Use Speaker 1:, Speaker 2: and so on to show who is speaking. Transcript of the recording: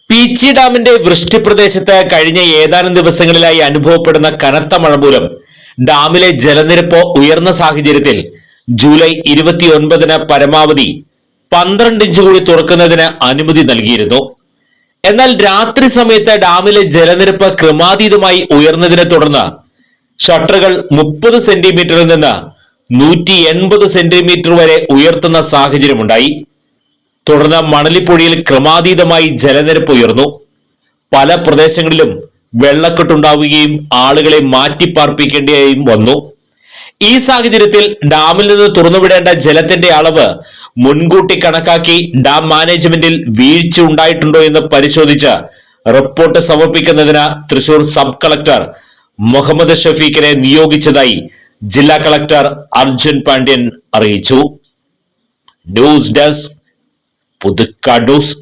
Speaker 1: പീച്ചി ഡാമിന്റെ വൃഷ്ടിപ്രദേശത്ത് കഴിഞ്ഞ ഏതാനും ദിവസങ്ങളിലായി അനുഭവപ്പെടുന്ന കനത്ത മഴ മൂലം ഡാമിലെ ജലനിരപ്പ് ഉയർന്ന സാഹചര്യത്തിൽ ജൂലൈ 29 പരമാവധി 12 ഇഞ്ച് കൂടി തുറക്കുന്നതിന് അനുമതി നൽകിയിരുന്നു. എന്നാൽ രാത്രി സമയത്ത് ഡാമിലെ ജലനിരപ്പ് ക്രമാതീതമായി ഉയർന്നതിനെ തുടർന്ന് ഷട്ടറുകൾ 30 സെന്റിമീറ്ററിൽ നിന്ന് 180 സെന്റിമീറ്റർ വരെ ഉയർത്തുന്ന സാഹചര്യമുണ്ടായി. തുടർന്ന് മണലിപ്പുഴയിൽ ക്രമാതീതമായി ജലനിരപ്പ് ഉയർന്നു. പല പ്രദേശങ്ങളിലും വെള്ളക്കെട്ടുണ്ടാവുകയും ആളുകളെ മാറ്റിപ്പാർപ്പിക്കേണ്ടിയും വന്നു. ഈ സാഹചര്യത്തിൽ ഡാമിൽ നിന്ന് തുറന്നുവിടേണ്ട ജലത്തിന്റെ അളവ് മുൻകൂട്ടി കണക്കാക്കി ഡാം മാനേജ്മെന്റിൽ വീഴ്ച ഉണ്ടായിട്ടുണ്ടോ എന്ന് പരിശോധിച്ച് റിപ്പോർട്ട് സമർപ്പിക്കുന്നതിന് തൃശൂർ സബ് കളക്ടർ മുഹമ്മദ് ഷഫീഖിനെ നിയോഗിച്ചതായി ജില്ലാ കളക്ടർ അർജുൻ പാണ്ഡ്യൻ അറിയിച്ചു. News desk Puthukkad news.